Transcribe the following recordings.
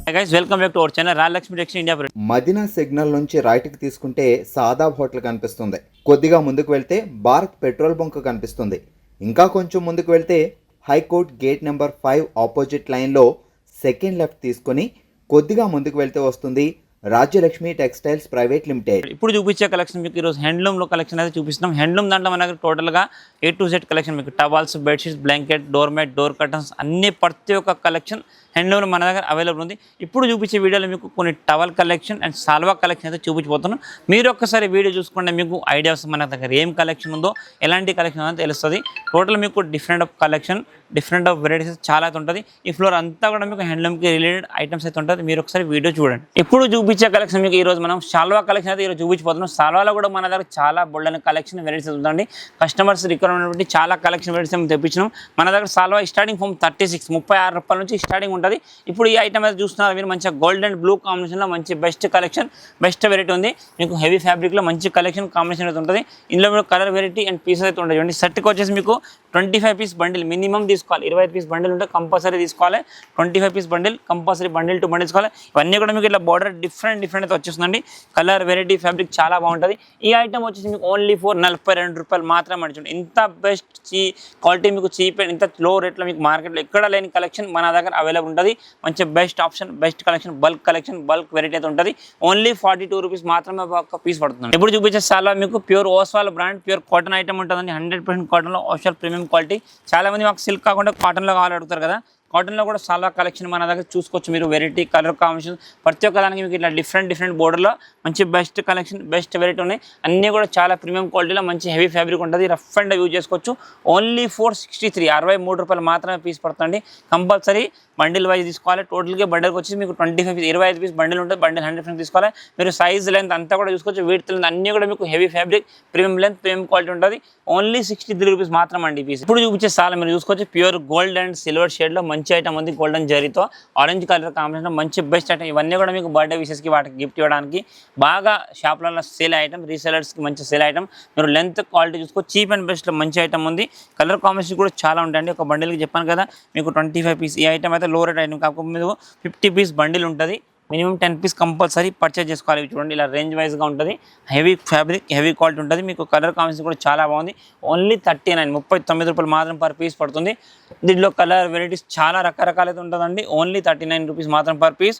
Hey guys, welcome back to our channel Rajlakshmi Textile India. Madina signal నుంచి రైట్కి తీసుకుంటే Shadab hotel కనిపిస్తుంది. కొద్దిగా ముందుకు వెళ్తే భారత్ పెట్రోల్ బంక్ కనిపిస్తుంది. ఇంకా కొంచెం ముందుకు వెళ్తే హైకోర్ట్ గేట్ నెంబర్ 5 ఆపోజిట్ లైన్లో సెకండ్ లెఫ్ట్ తీసుకొని కొద్దిగా ముందుకు వెళ్తే వస్తుంది రాజ్యలక్ష్మి టెక్స్టైల్స్ ప్రైవేట్ లిమిటెడ్. ఇప్పుడు చూపించే కలెక్షన్ మీకు ఈరోజు హ్యాండ్లూమ్లో కలెక్షన్ అయితే చూపిస్తున్నాం. హ్యాండ్లూమ్ దాంట్లో మన దగ్గర టోటల్గా A to Z కలెక్షన్ మీకు towels, bedsheets, blanket, door mat, door curtains అన్ని ప్రతి ఒక్క కలెక్షన్ హ్యాండ్లూమ్లో మన దగ్గర అవైలబుల్ ఉంది. ఇప్పుడు చూపించే వీడియోలో మీకు కొన్ని towel collection and Salwa collection అయితే చూపించబోతున్నాం. మీరు ఒక్కసారి వీడియో చూసుకుంటే మీకు ఐడియా వస్తుంది మన దగ్గర ఏం కలెక్షన్ ఉందో, ఎలాంటి కలెక్షన్ ఉందో తెలుస్తుంది. టోటల్ మీకు different of collection, different of varieties చాలా అయితే ఉంటుంది. ఈ ఫ్లోర్ అంతా కూడా మీకు హ్యాండ్లూమ్కి రిలేటెడ్ ఐటమ్స్ అయితే ఉంటుంది. మీరు ఒకసారి వీడియో చూడండి. ఇప్పుడు చూపించే కలెక్షన్ మీకు ఈరోజు మనం సాల్వా కలెక్షన్ అయితే ఈరోజు చూపించబోతున్నాం. సాల్వాలో కూడా మన దగ్గర చాలా బోల్డైన కలెక్షన్ వెరైటీస్ ఉందండి. కస్టమర్స్ రిక్వైర్మెంట్ బట్టి చాలా కలెక్షన్ వెరైటీస్ తెప్పించినాం. మన దగ్గర సాల్వా స్టార్టింగ్ ఫ్రమ్ 36 రూపాయల నుంచి స్టార్టింగ్ ఉంటుంది. ఇప్పుడు ఈ ఐటమ్ అయితే చూస్తున్నారు మీరు, మంచిగా గోల్డ్ అండ్ బ్లూ కాంబినేషన్లో మంచి బెస్ట్ కలెక్షన్, బెస్ట్ వెరైటీ ఉంది. మీకు హెవీ ఫ్యాబ్రిక్లో మంచి కలెక్షన్ కాంబినేషన్ అయితే ఉంటుంది. ఇందులో మీకు కలర్ వెరైటీ అండ్ పీసెస్ అయితే ఉంటాయి. చూడండి, సెట్కి వచ్చేసి మీకు 25 పీస్ బండిల్ మినిమం తీసుకోవాలి. 25 పీస్ బండిల్ ఉంటే కంపల్సరీ తీసుకోవాలి. 25 piece bundle compulsory, bundle to bundle తీసుకోవాలి. ఇవన్నీ కూడా మీకు ఇట్లా బార్డర్ డిఫరెంట్ అయితే వచ్చేస్తుందండి. కలర్ వెరైటీ ఫ్యాబ్రిక్ చాలా బాగుంటుంది. ఈ ఐటమ్ వచ్చేసి మీకు ఓన్లీ ఫర్ 42 రూపాయలు మాత్రమే అడిచండి. ఇంత బెస్ట్ క్వాలిటీ మీకు చీప్ అండ్ ఇంత లో రేట్లో మీకు మార్కెట్లో ఎక్కడ లేని కలెక్షన్ మన దగ్గర అవైలబుల్ ఉంటుంది. మంచి best option, best collection, bulk collection, bulk variety అయితే ఉంటుంది. ఓన్లీ 42 రూపీస్ మాత్రమే ఒక పీస్ పడుతుంది. ఇప్పుడు చూపించే చాలా మీకు pure Oswal brand pure cotton item ఉంటుందండి. 100% కాటన్లో ఓస్వాల్ ప్రీమియం క్వాలిటీ. చాలా మంది మాకు సిల్క్ కాకుండా కాటన్లో కావాలి అడుగుతారు కదా. కాటన్లో కూడా చాలా కలెక్షన్ మన దగ్గర చూసుకోవచ్చు మీరు. వెరైటీ, కలర్ కాంబినేషన్ ప్రతి ఒక్క దానికి మీకు ఇట్లా డిఫరెంట్ బోర్డర్లో మంచి బెస్ట్ కలెక్షన్, బెస్ట్ వెరైటీ ఉన్నాయి. అన్నీ కూడా చాలా ప్రీమియం క్వాలిటీలో మంచి హెవీ ఫ్యాబ్రిక్ ఉంటుంది. రఫ్ అండ్ యూజ్ చేసుకోవచ్చు. ఓన్లీ 63 రూపాయలు మాత్రమే పీస్ పడుతుంది. కంపల్సరీ బండిల్ వైజ్ తీసుకోవాలి. టోటల్గా బండిల్కి వచ్చి మీకు 25 పీస్ బండిల్ ఉంటుంది. బండిల్ 100% తీసుకోవాలి. మీరు సైజ్ లెంత్ అంతా కూడా చూసుకోవచ్చు. వీటి లెంత్ అన్నీ కూడా మీకు heavy fabric, premium length, premium quality ఉంటుంది. ఓన్లీ 63 రూపీస్ మాత్రం అండి పీస్. ఇప్పుడు చూపించే చాలా మీరు చూసుకోవచ్చు ప్యూర్ గోల్డ్ అండ్ సిల్వర్ షేడ్లో మంచి ఐటమ్ ఉంది. గోల్డెన్ జరీతో ఆరెంజ్ కలర్ కాంబినేషన్ మంచి బెస్ట్ ఐటమ్. ఇవన్నీ కూడా మీకు బర్త్డే విషెస్కి వాటికి గిఫ్ట్ ఇవ్వడానికి బాగా షాప్లలో సేల్ ఐటమ్, రీసెలర్స్కి మంచి సేల్ ఐటమ్. మీరు లెంత్, క్వాలిటీ చూసుకో, చీప్ అండ్ బెస్ట్లో మంచి ఐటమ్ ఉంది. కలర్ కాంబినేషన్ కూడా చాలా ఉంటాయండి. ఒక బండిల్కి చెప్పాను కదా మీకు 25 పీస్. ఈ ఐటమ్ అయితే లో రేట్ ఐటమ్ కాకపోతే మీకు 50 పీస్ బండిల్ ఉంటుంది. మినిమం 10 పీస్ కంపల్సరీ పర్చేజ్ చేసుకోవాలి. చూడండి, ఇలా రేంజ్ వైజ్గా ఉంటుంది. హెవీ ఫ్యాబ్రిక్, హెవీ క్వాలిటీ ఉంటుంది. మీకు కలర్ కాంబినేషన్ కూడా చాలా బాగుంది. ఓన్లీ 39 రూపాయలు మాత్రం పర్ పీస్ పడుతుంది. దీంట్లో కలర్ వెరైటీస్ చాలా రకరకాలైతే ఉంటుందండి. ఓన్లీ 39 రూపీస్ మాత్రం per piece.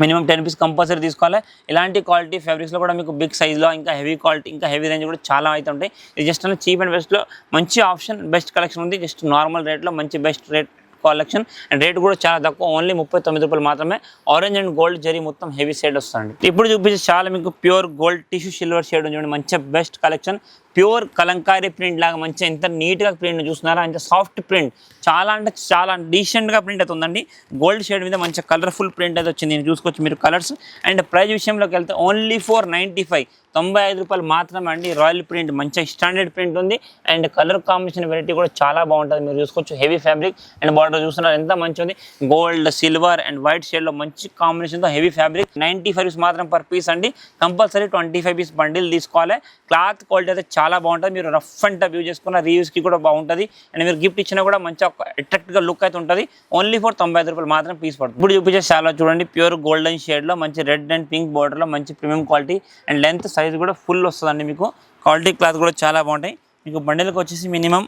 Minimum 10 piece compulsory తీసుకోవాలి. ఇలాంటి క్వాలిటీ ఫ్యాబ్రిక్స్లో కూడా మీకు బిగ్ సైజ్లో ఇంకా హెవీ క్వాలిటీ, ఇంకా హెవీ రేంజ్ కూడా చాలా అయితే ఉంటాయి. ఇది జస్ట్ చీప్ అండ్ బెస్ట్లో మంచి ఆప్షన్, బెస్ట్ కలెక్షన్ ఉంది. జస్ట్ నార్మల్ రేట్లో మంచి best rate collection and rate కూడా చాలా తక్కువ. ఓన్లీ 39 రూపాయలు మాత్రమే. ఆరెంజ్ అండ్ గోల్డ్ జరీ మొత్తం హెవీ షేడ్ వస్తుంది. ఇప్పుడు చూపించి చాలా మీకు pure gold tissue silver shade ఉంది. మంచి best collection. Pure Kalamkari print లాగా మంచి ఎంత నీట్గా ప్రింట్ చూస్తున్నారా, అంత సాఫ్ట్ ప్రింట్, చాలా అంటే చాలా డీసెంట్గా ప్రింట్ అయితే ఉందండి. గోల్డ్ షేడ్ మీద మంచి కలర్ఫుల్ ప్రింట్ అయితే వచ్చింది. నేను చూసుకోవచ్చు మీరు కలర్స్. అండ్ ప్రైస్ విషయంలోకి వెళ్తే ఓన్లీ 95 రూపాయలు మాత్రమే అండి. రాయల్ ప్రింట్ మంచి స్టాండర్డ్ ప్రింట్ ఉంది. అండ్ కలర్ కాంబినేషన్ వెరైటీ కూడా చాలా బాగుంటుంది. మీరు చూసుకోవచ్చు హెవీ ఫ్యాబ్రిక్ అండ్ బార్డర్ చూస్తున్నారు ఎంత మంచి ఉంది. గోల్డ్, సిల్వర్ అండ్ వైట్ షేడ్లో మంచి కాంబినేషన్తో హెవీ ఫ్యాబ్రిక్. 95 రూపీస్ మాత్రం పర్ పీస్ అండి. కంపల్సరీ 25 పీస్ బండిల్ తీసుకోవాలి. క్లాత్ క్వాలిటీ అయితే చాలా బాగుంటుంది. మీరు రఫ్ అండ్ టఫ్ యూజ్ చేసుకున్న రీయూస్కి కూడా బాగుంటుంది. అండ్ మీరు గిఫ్ట్ ఇచ్చినా కూడా మంచి అట్రాక్టివ్గా లుక్ అయితే ఉంటుంది. ఓన్లీ 95 రూపాయలు మాత్రం పీస్ పడుతుంది. ఇప్పుడు చూపించే చాలా చూడండి ప్యూర్ గోల్డెన్ షేడ్లో మంచి రెడ్ అండ్ పింక్ బార్డర్లో మంచి premium quality and length size కూడా ఫుల్ వస్తుందండి. మీకు క్వాలిటీ క్లాత్ కూడా చాలా బాగుంటాయి. మీకు బండిల్కి వచ్చేసి మినిమం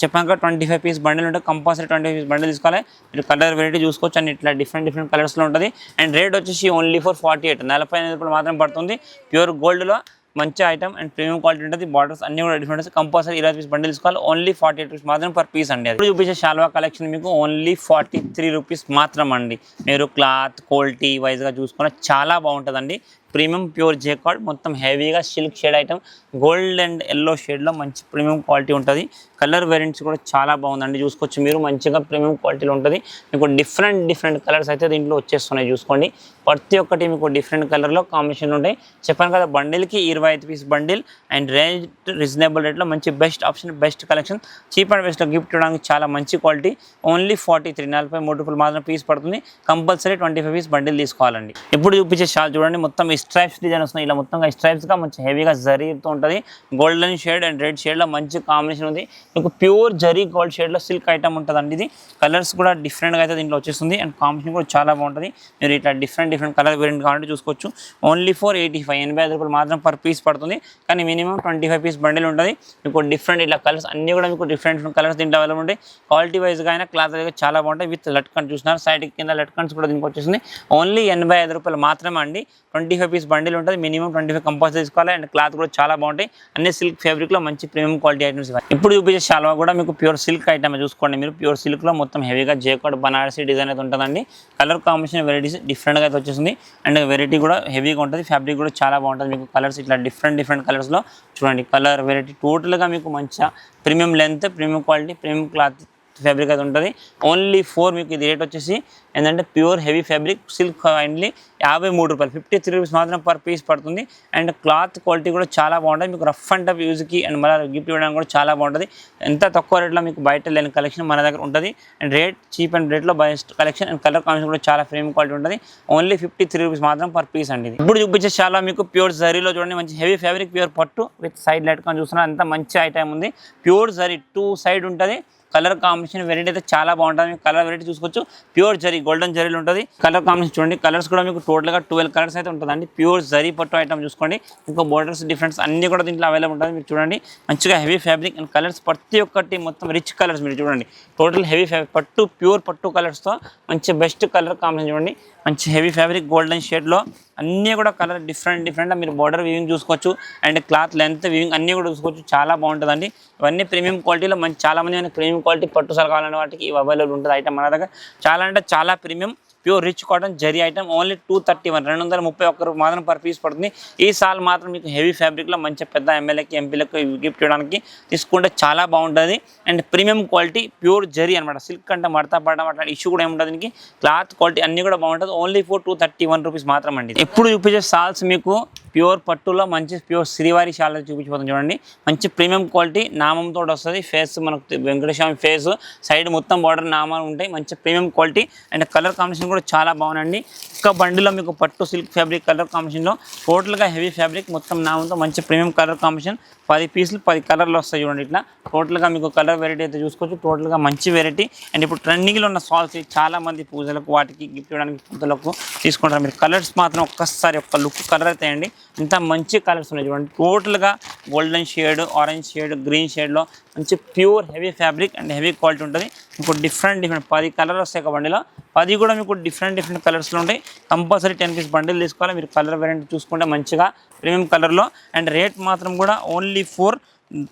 చెప్పాక 25 పీస్ బండిల్ ఉంటే కంపల్సరీ 25 పీస్ బండిల్ తీసుకోవాలి. మీరు కలర్ వెరైటీ చూసుకోవచ్చు అండ్ ఇట్లా డిఫరెంట్ కలర్స్లో ఉంటుంది. అండ్ రేట్ వచ్చేసి ఓన్లీ 45 రూపాయలు మాత్రం పడుతుంది. ప్యూర్ గోల్డ్లో మంచి ఐటమ్ అండ్ ప్రీమియం క్వాలిటీ ఉంటుంది. బార్డర్స్ అన్ని కూడా డిఫరెంట్. కంపల్సరీ 20 పీస్ బండిల్ తీసుకోవాలి. ఓన్లీ 48 రూపీస్ మాత్రం పర్ పీస్ అండి. ఇప్పుడు చూపించే షాల్వా కలెక్షన్ మీకు ఓన్లీ 43 రూపీస్ మాత్రం అండి. మీరు క్లాత్ క్వాలిటీ వైజ్గా చూసుకున్న చాలా బాగుంటుందండి. ప్రీమియం ప్యూర్ జేకార్డ్ మొత్తం హెవీగా silk shade item, gold and yellow షేడ్లో మంచి ప్రీమియం క్వాలిటీ ఉంటుంది. కలర్ వేరియంట్స్ కూడా చాలా బాగుందండి. చూసుకోవచ్చు మీరు మంచిగా ప్రీమియం క్వాలిటీలో ఉంటుంది. మీకు డిఫరెంట్ కలర్స్ అయితే దీంట్లో వచ్చేస్తున్నాయి. చూసుకోండి ప్రతి ఒక్కటి మీకు డిఫరెంట్ కలర్లో కాంబినేషన్ ఉంటాయి. చెప్పాను కదా బండిల్కి 25 piece bundle and range reasonable రేట్లో మంచి best option, best collection. Cheap and బెస్ట్లో గిఫ్ట్ ఇవ్వడానికి చాలా మంచి క్వాలిటీ. ఓన్లీ 43 రూపాయలు మాత్రం పీస్ పడుతుంది. కంపల్సరీ 25 పీస్ బండిల్ తీసుకోవాలండి. ఇప్పుడు చూపించే షాల్ చూడండి మొత్తం స్ట్రైప్స్ డిజైన్ వస్తుంది. ఇలా మొత్తంగా స్ట్రైప్స్గా మంచి హెవీగా జరీతో ఉంటుంది. గోల్డెన్ షేడ్ అండ్ రెడ్ షేడ్లో మంచి కాంబినేషన్ ఉంది. మీకు ప్యూర్ జరీ గోల్డ్ షేడ్లో సిల్క్ ఐటమ్ ఉంటుందండి. ఇది కలర్స్ కూడా డిఫరెంట్గా అయితే దీంట్లో వచ్చేస్తుంది అండ్ కాంబినేషన్ కూడా చాలా బాగుంటుంది. మీరు ఇట్లా డిఫరెంట్ కలర్ వేరియంట్ కావాలంటే చూసుకోవచ్చు. ఓన్లీ ఫర్ 85 రూపాయలు మాత్రం పర్ పీస్ పడుతుంది. కానీ మినిమం 25 పీస్ బండిల్ ఉంటుంది. మీకు డిఫరెంట్ ఇట్లా కలర్స్ అన్నీ కూడా మీకు డిఫరెంట్ కలర్స్ దీంట్లో అవైలబుల్ ఉంటాయి. క్వాలిటీ వైజ్గా అయినా క్లాత్ వైజ్గా చాలా బాగుంటాయి. విత్ లట్కన్ చూస్తున్నారు, సైడ్ కింద లట్కన్స్ కూడా దీనికి వచ్చేస్తుంది. ఓన్లీ 85 రూపాయలు మాత్రమే అండి. 25 పీస్ బండిల్ ఉంటుంది. మినిమం 25 కంపల్సరీ తీసుకోవాలి అండ్ క్లాత్ కూడా చాలా బాగుంటాయి. అన్ని సిల్క్ ఫ్యాబ్రిక్లో మంచి ప్రీమియం క్వాలిటీ ఐటమ్స్ ఇవ్వాలి. ఇప్పుడు చూపించే షాల్వా కూడా మీకు ప్యూర్ సిల్క్ ఐటమ్ చూసుకోండి. మీరు ప్యూర్ సిల్క్లో మొత్తం హెవీగా జేకార్డ్ బనారసి డిజైన్ అయితే ఉంటుందండి. కలర్ కాంబినేషన్ వెరైటీస్ డిఫరెంట్గా అయితే వచ్చేస్తుంది అండ్ వెరైటీ కూడా హెవీగా ఉంటుంది. ఫ్యాబ్రిక్ కూడా చాలా బాగుంటుంది. మీకు కలర్స్ ఇట్లా డిఫరెంట్ కలర్స్లో చూడండి. కలర్ వెరైటీ టోటల్గా మీకు మంచిగా premium length, premium quality, premium cloth fabric అయితే ఉంటుంది. ఓన్లీ మీకు ఇది రేట్ వచ్చేసి ఏంటంటే pure heavy fabric silk only 53 రూపాయలు, 53 రూపీస్ మాత్రం పర్ పీస్ పడుతుంది. అండ్ క్లాత్ క్వాలిటీ కూడా చాలా బాగుంటుంది. మీకు రఫ్ అండ్ టఫ్ యూజ్కి అండ్ మళ్ళీ గిఫ్ట్ ఇవ్వడానికి కూడా చాలా బాగుంటుంది. ఎంత తక్కువ రేట్లో మీకు బయట లేని కలెక్షన్ మన దగ్గర ఉంటుంది. అండ్ రేట్ చీప్ అండ్ రేట్లో best collection and colour combination కూడా చాలా ప్రీమియం క్వాలిటీ ఉంటుంది. ఓన్లీ 53 రూపీస్ మాత్రం పర్ పీస్ అండి. ఇప్పుడు చూపించే చాలా మీకు ప్యూర్ జరీలో చూడండి. మంచి హెవీ ఫ్యాబ్రిక్, ప్యూర్ పట్టు విత్ సైడ్ లైట్ కొని చూస్తున్నారు. అంత మంచి ఐటమ్ ఉంది. ప్యూర్ జరీ 2 సైడ్ ఉంటుంది. కలర్ కాంబినేషన్ వెరైటీ అయితే చాలా బాగుంటుంది. మీకు కలర్ వెరైటీ చూసుకోవచ్చు. ప్యూర్ జరీ గోల్డెన్ జరీలు ఉంటుంది. కలర్ కాంబినేషన్ చూడండి. కలర్స్ కూడా మీకు టోటల్గా 12 కలర్స్ అయితే ఉంటుందండి. ప్యూర్ జరీ పట్టు ఐటమ్ చూసుకోండి. ఇంకా బోర్డర్స్ డిఫరెన్స్ అన్ని కూడా దీంట్లో అవైలబుల్ ఉంటుంది. మీరు చూడండి మంచిగా హెవీ ఫ్యాబ్రిక్ అండ్ కలర్స్ ప్రతి ఒక్కటి మొత్తం రిచ్ కలర్స్. మీరు చూడండి టోటల్ హెవీ ఫ్యాబ్రిక్ పట్టు, ప్యూర్ పట్టు కలర్స్తో మంచి బెస్ట్ కలర్ కాంబినేషన్ చూడండి. మంచి హెవీ ఫ్యాబ్రిక్ గోల్డెన్ షేడ్లో అన్నీ కూడా కలర్ డిఫరెంట్గా మీరు బార్డర్ వీవింగ్ చూసుకోవచ్చు అండ్ క్లాత్ లెంత్ వీవింగ్ అన్నీ కూడా చూసుకోవచ్చు. చాలా బాగుంటుందండి. ఇవన్నీ ప్రీమియం క్వాలిటీలో మంచి చాలామంది ప్రీమియం క్వాలిటీ పట్టు సార్ కావాలనే వాటికి ఇవి అవైలబుల్ ఉంటుంది ఐటమ్ మన దగ్గర. చాలా అంటే చాలా premium pure rich cotton zari item only 231 231 రూపాయలు మాత్రం పర్ పీస్ పడుతుంది. ఈ సాల్ మాత్రం మీకు హెవీ ఫ్యాబ్రిక్లో మంచి పెద్ద ఎమ్మెల్యేకి ఎంపీలకు గిఫ్ట్ ఇవ్వడానికి తీసుకుంటే చాలా బాగుంటుంది. And premium quality pure zari అనమాట. సిల్క్ అంటే మడతా పడడం అట్లా ఇష్యూ కూడా ఏముంటుంది. దీనికి క్లాత్ క్వాలిటీ అన్నీ కూడా బాగుంటుంది. ఓన్లీ ఫర్ 231 రూపీస్ మాత్రం అండి. ఎప్పుడు చూపించే సాల్స్ మీకు ప్యూర్ పట్టులో మంచి ప్యూర్ శ్రీవారి షాల్ చూపించిపోతుంది చూడండి. మంచి ప్రీమియం క్వాలిటీ నామంతో వస్తుంది. ఫేస్ మనకు వెంకటేశ్వర ఫేస్ సైడ్ మొత్తం బార్డర్ నామాలు ఉంటాయి. మంచి premium quality and colour combination కూడా చాలా బాగుందండి. ఒక్క బండిలో మీకు పట్టు సిల్క్ ఫ్యాబ్రిక్ కలర్ కాంబినేషన్లో టోటల్గా హెవీ ఫ్యాబ్రిక్ మొత్తం నామంతో మంచి ప్రీమియం కలర్ కాంబినేషన్ 10 పీసులు 10 కలర్లు వస్తాయి చూడండి. ఇట్లా టోటల్గా మీకు కలర్ వెరైటీ అయితే చూసుకోవచ్చు. టోటల్గా మంచి వెరైటీ అండ్ ఇప్పుడు ట్రెండింగ్లో ఉన్న సాల్స్ చాలా మంది పూజలకు వాటికి గిఫ్ట్ ఇవ్వడానికి పూజలకు తీసుకుంటారు. మీరు కలర్స్ మాత్రం ఒక్కసారి ఒక్క లుక్ కలర్ అయితే అండి. ఇంత మంచి కలర్స్ ఉన్నాయి చూడండి. టోటల్గా golden shade, orange shade, green షేడ్లో మంచి pure heavy fabric and heavy quality ఉంటుంది. మీకు డిఫరెంట్ 10 కలర్ వస్తాయి ఒక బండిలో. 10 కూడా మీకు డిఫరెంట్ కలర్స్లో ఉంటాయి. కంపల్సరీ 10 పీస్ బండిల్ తీసుకోవాలి. మీరు కలర్ వెరైటీ చూసుకుంటే మంచిగా ప్రీమియం కలర్లో అండ్ రేట్ మాత్రం కూడా ఓన్లీ ఫర్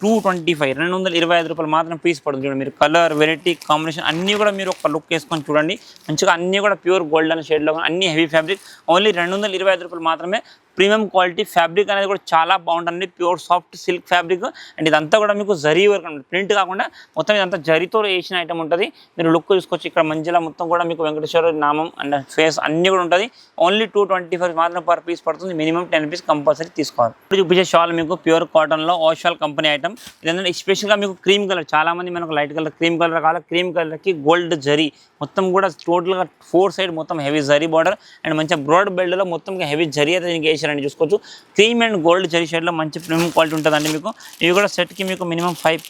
225 225 రూపాయలు మాత్రం పీస్ పడుతుంది చూడండి. మీరు కలర్ వెరైటీ కాంబినేషన్ అన్నీ కూడా మీరు ఒక లుక్ వేసుకొని చూడండి. మంచిగా అన్నీ కూడా ప్యూర్ గోల్డెన్ షేడ్లో అన్ని హెవీ ఫ్యాబ్రిక్ ఓన్లీ 225 రూపాయలు మాత్రమే. ప్రీమియం క్వాలిటీ ఫ్యాబ్రిక్ అనేది కూడా చాలా బాగుంటుంది. Pure soft silk fabric and ఇదంతా కూడా మీకు జరీ వర్క్ ఉంటుంది. ప్రింట్ కాకుండా మొత్తం ఇదంతా జరీతో వేసిన ఐటమ్ ఉంటుంది. మీరు లుక్ చూసుకోవచ్చు. ఇక్కడ మంచిగా మొత్తం కూడా మీకు వెంకటేశ్వర నామం అండ్ ఫేస్ అన్నీ కూడా ఉంటుంది. ఓన్లీ 225 మాత్రం పర్ పీస్ పడుతుంది. మినిమం 10 పీస్ కంపల్సరీ తీసుకోవాలి. ఇప్పుడు చూపించే షాల్ మీకు ప్యూర్ కాటన్లో ఓషాల్ కంపెనీ ఐటమ్. ఇదంటే స్పెషల్గా మీకు క్రీమ్ కలర్, చాలామంది మనకు లైట్ కలర్ క్రీమ్ కలర్ కావాలి. క్రీమ్ కలర్కి గోల్డ్ జరీ మొత్తం కూడా టోటల్గా 4 సైడ్ మొత్తం హెవీ జరీ బార్డర్ అండ్ మంచిగా బ్రాడ్ బెల్ట్లో మొత్తం హెవీ జరీ అయితే దీనికి వేసారండి చూసుకోవచ్చు. క్రీమ్ అండ్ గోల్డ్ జరీ షేడ్లో మంచి ప్రీమియం క్వాలిటీ ఉంటుందండి. మీకు ఇవి కూడా సెట్కి మీకు మినిమం 5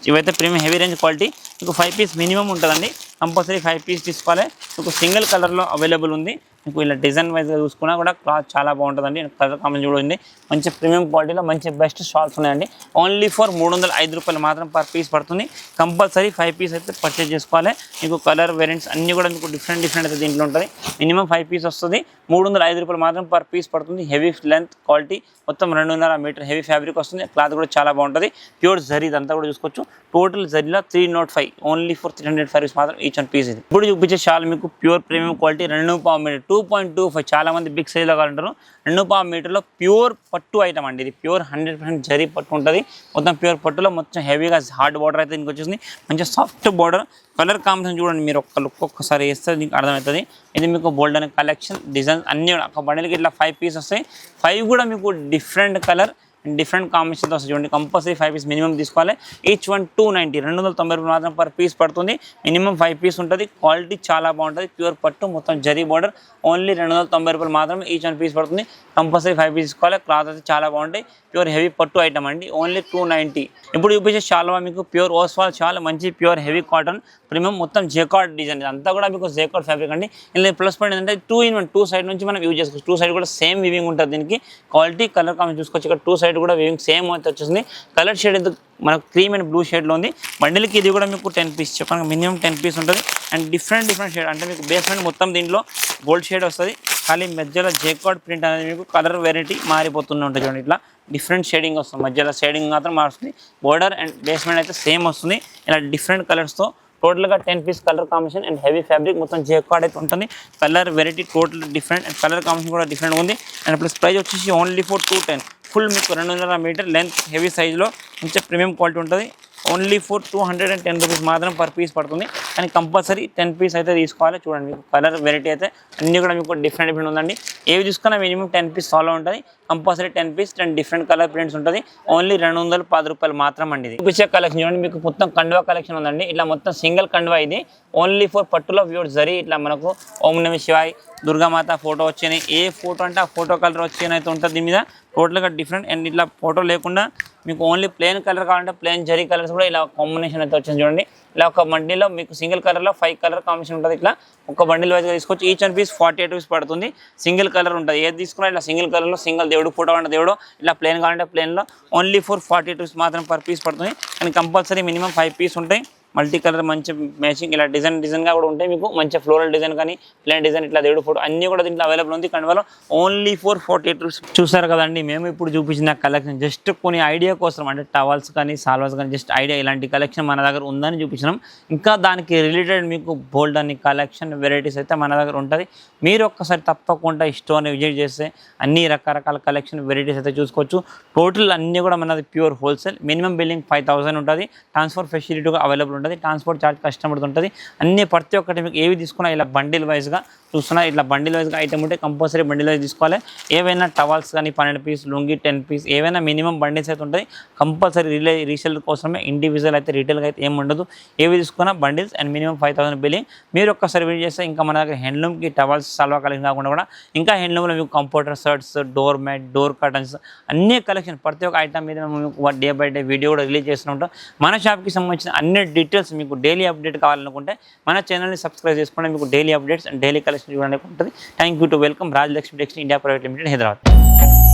ఇవైతే ప్రీమియం హెవీ రేంజ్ క్వాలిటీ మీకు 5 పీస్ మినిమం ఉంటుందండి. కంపల్సరీ 5 పీస్ తీసుకోవాలి. మీకు సింగిల్ కలర్లో అవైలబుల్ ఉంది. మీకు ఇలా డిజైన్ వైజ్గా చూసుకున్నా కూడా క్లాత్ చాలా బాగుంటుందండి. కలర్ కాంబినేషన్ కూడా ఉంది. మంచి ప్రీమియం క్వాలిటీలో మంచి బెస్ట్ షాల్స్ ఉన్నాయండి. ఓన్లీ ఫర్ 305 రూపాయలు మాత్రం పర్ పీస్ పడుతుంది. కంపల్సరీ 5 పీస్ అయితే పర్చేజ్ చేసుకోవాలి. మీకు కలర్ వేరియంట్స్ అన్నీ కూడా మీకు డిఫరెంట్ అయితే దీంట్లో ఉంటుంది. మినిమం 5 పీస్ వస్తుంది. 305 రూపాయలు మాత్రం పర్ పీస్ పడుతుంది. హెవీ లెంత్ క్వాలిటీ మొత్తం 2.5 మీటర్ హెవీ ఫ్యాబ్రిక్ వస్తుంది. క్లాత్ కూడా చాలా బాగుంటుంది. ప్యూర్ జరీ ఇదంతా కూడా చూసుకోవచ్చు. టోటల్ జరీలో 305 ఓన్లీ ఫర్ 305 రూపీస్ మాత్రం ఈచ్ అండ్ పీస్. ఇది ఇప్పుడు చూపించే షాల్ మీకు ప్యూర్ ప్రీమియం క్వాలిటీ 2.5 మీటర్ 2.25 చాలా మంది బిగ్ సైజ్లో కావాలంటారు. 2.5 మీటర్లో ప్యూర్ పట్టు ఐటమ్ అండి. ఇది ప్యూర్ 100% జరీ పట్టు ఉంటుంది. మొత్తం ప్యూర్ పట్టులో మొత్తం హెవీగా హార్డ్ బార్డర్ అయితే దీనికి వచ్చేసింది. మంచిగా సాఫ్ట్ బార్డర్ కలర్ కాంబినేషన్ చూడండి. మీరు ఒక్క లుక్ ఒక్కసారి వేస్తే దీనికి అర్థమవుతుంది. ఇది మీకు బోల్డ్ అనే కలెక్షన్ డిజైన్స్ అన్నీ ఒక బండిల్కి ఇట్లా 5 పీస్ వస్తాయి. 5 కూడా మీకు డిఫరెంట్ కలర్ డిఫరెంట్ కాంబినేషన్తో వస్తుంది చూడండి. కంపల్సరీ 5 పీస్ మినిమం తీసుకోవాలి. ఈచ్ వన్ 290 290 మాత్రం పర్ పీస్ పడుతుంది. మినిమం 5 పీస్ ఉంటుంది. క్వాలిటీ చాలా బాగుంటుంది. ప్యూర్ పట్టు మొత్తం జరీ బార్డర్. ఓన్లీ 290 రూపాయలు మాత్రం ఈచ్ వన్ పీస్ పడుతుంది. కంపల్సరీ 5 పీస్ తీసుకోవాలి. క్లాత్ అయితే చాలా బాగుంటాయి. ప్యూర్ హెవీ పట్టు ఐటమ్ అండి. ఓన్లీ 290. ఇప్పుడు చూపించే షాల్వా మీకు ప్యూర్ ఓస్వాల్ షాల్, మంచి ప్యూర్ హెవీ కాటన్ ప్రీమియం మొత్తం జేకార్డ్ డిజైన్. అంతా కూడా మీకు జేకార్డ్ ఫ్యాబ్రిక్ అండి. ఇలా ప్లస్ పాయింట్ ఏంటంటే 2 in 1 2 సైడ్ నుంచి మనం యూజ్ చేసుకోవచ్చు. 2 సైడ్ కూడా సేమ్ వివింగ్ ఉంటుంది. దీనికి క్వాలిటీ కలర్ కాంబినేషన్ చూసుకోవచ్చు. ఇక్కడ 2 సైడ్ కూడా వివింగ్ సేమ్ అయితే వచ్చేసింది. కలర్ షేడ్ అయితే మనకు క్రీమ్ అండ్ బ్లూ షేడ్లో ఉంది. బండిల్కి ఇది కూడా మీకు 10 పీస్ చెప్పాను, మినిమం 10 పీస్ ఉంటుంది. అండ్ డిఫరెంట్ షేడ్ అంటే మీకు బేస్మెంట్ మొత్తం దీంట్లో గోల్డ్ షేడ్ వస్తుంది. ఖాళీ మధ్యలో జేకార్డ్ ప్రింట్ అనేది మీకు కలర్ వెరైటీ మారిపోతూనే ఉంటుంది చూడండి. ఇట్లా డిఫరెంట్ షేడింగ్ వస్తుంది. మధ్యలో షేడింగ్ మాత్రం మారుస్తుంది. బోర్డర్ అండ్ బేస్మెంట్ అయితే సేమ్ వస్తుంది. ఇలా డిఫరెంట్ కలర్స్తో టోటల్గా 10 piece colour combination and heavy fabric మొత్తం జేకార్డ్ అయితే ఉంటుంది. Colour variety total different and colour combination కూడా డిఫరెంట్ ఉంది. అండ్ ప్లస్ ప్రైస్ వచ్చేసి ఓన్లీ ఫర్ 210. ఫుల్ మీకు 2.5 మీటర్ లెంత్ హెవీ సైజులో మంచి ప్రీమియం క్వాలిటీ ఉంటుంది. ఓన్లీ ఫర్ 210 రూపీస్ మాత్రం పర్ పీస్ పడుతుంది. కానీ కంపల్సరీ 10 పీస్ అయితే తీసుకోవాలి. చూడండి మీకు కలర్ వెరైటీ అయితే అన్నీ కూడా మీకు డిఫరెంట్ ఉందండి. ఏవి తీసుకున్నా మినిమం 10 పీస్ ఫాలో ఉంటుంది. Compulsory 10 piece 10 different colour prints ఉంటుంది. ఓన్లీ 210 రూపాయలు మాత్రం అండి. ఇది చూపించే కలెక్షన్ చూడండి. మీకు మొత్తం కండువా కలెక్షన్ ఉందండి. ఇట్లా మొత్తం సింగిల్ కండువా ఇది. ఓన్లీ ఫర్ పట్టులో వ్యూడ్ జరీ ఇట్లా మనకు ఓం నమ శివాయ్, దుర్గామాత ఫోటో వచ్చినాయి. ఏ ఫోటో అంటే ఆ ఫోటో కలర్ వచ్చి అయితే ఉంటుంది దీని మీద. టోటల్గా డిఫరెంట్. అండ్ ఇట్లా ఫోటో లేకుండా మీకు ఓన్లీ ప్లెయిన్ కలర్ కావాలంటే ప్లెయిన్ జరీ కలర్స్ కూడా ఇలా కాంబినేషన్ అయితే వచ్చింది చూడండి. ఇలా ఒక బండిలో మీకు సింగిల్ కలర్లో 5 కలర్ కాంబినేషన్ ఉంటుంది. ఇట్లా ఒక బండిల్ వైజ్గా తీసుకోవచ్చు. ఈచ్ వన్ పీస్ 48 రూపీస్ పడుతుంది. సింగిల్ కలర్ ఉంటుంది. ఏది తీసుకున్నా ఇట్లా సింగిల్ కలర్లో సింగిల్ దేవుడు ఫోటో అంటే దేవుడు, ఇలా ప్లెయిన్ కావాలంటే ప్లెయిన్లో ఓన్లీ ఫర్ 48 రూపీస్ మాత్రం పర్ పీస్ పడుతుంది. కానీ కంపల్సరీ మినిమం 5 పీస్ ఉంటాయి. మల్టీ కలర్ మంచి మ్యాచింగ్ ఇలా డిజైన్గా కూడా ఉంటాయి. మీకు మంచి ఫ్లోరల్ డిజైన్ కానీ ప్లెయిన్ డిజైన్ ఇట్లా దేవుడు ఫోటో అన్నీ కూడా దీంట్లో అవైలబుల్ ఉంది. కండువాలో ఓన్లీ ఫర్ 48 రూపీస్. చూసారు కదండి, మేము ఇప్పుడు చూపించిన కలెక్షన్ జస్ట్ కొన్ని ఐడియా కోసం, అంటే టవల్స్ కానీ సాల్వాస్ కానీ జస్ట్ ఐడియా ఇలాంటి కలెక్షన్ మన దగ్గర ఉందని చూపించినాం. ఇంకా దానికి రిలేటెడ్ మీకు బోల్డ్ అని కలెక్షన్ వెరైటీస్ అయితే మన దగ్గర ఉంటుంది. మీరు ఒక్కసారి తప్పకుండా ఈ స్టోర్ని విజిట్ చేస్తే అన్ని రకరకాల కలెక్షన్ వెరైటీస్ అయితే చూసుకోవచ్చు. టోటల్ అన్నీ కూడా మనది ప్యూర్ హోల్సేల్. మినిమం బిల్లింగ్ 5000 ఉంటుంది. ట్రాన్స్పోర్ట్ ఫెసిలిటీ అవైలబుల్ ఉంటుంది. ట్రాన్స్పోర్ట్ ఛార్జ్ కస్టమర్ది ఉంటుంది. అన్ని ప్రతి ఒక్కటి మీకు ఏవి తీసుకున్నా ఇలా బండిల్ వైజ్గా చూస్తున్నా. ఇట్లా బండిల్ వైజ్గా ఐటమ్ ఉంటే కంపల్సరీ బండిల్ వైజ్ తీసుకోవాలి. ఏవైనా టవల్స్ కానీ 12 పీస్, లుంగి 10 పీస్, ఏవైనా మినిమం బండిల్స్ అయితే ఉంటుంది. కంపల్సరీ రీసేల్ కోసమే, ఇండివిజువల్ అయితే రీటైల్గా అయితే ఏమి ఉండదు. ఏవి తీసుకున్నా బండిల్స్ అండ్ మినిమం 5000 బిల్లింగ్. మీరు ఒక్కసారి విజిట్ చేస్తే ఇంకా మన దగ్గర హ్యాండ్లూమ్కి టవల్స్ సాల్వా కలెక్షన్ కాకుండా కూడా ఇంకా హ్యాండ్లూమ్లో మీకు computer shirts, door mat, door curtains అన్ని కలెక్షన్ ప్రతి ఒక్క ఐటమ్ మీద మేము డే బై డే వీడియో కూడా రిలీజ్ చేస్తూ ఉంటాం. మన షాప్కి సంబంధించిన అన్ని డీటెయిల్స్ మీకు డైలీ అప్డేట్ కావాలనుకుంటే మన ఛానల్ని సబ్స్క్రైబ్ చేసుకోండి. మీకు daily updates and daily collection చూడడానికి ఉంటుంది. Thank you to welcome Rajalakshmi textiles India private limited, Hyderabad.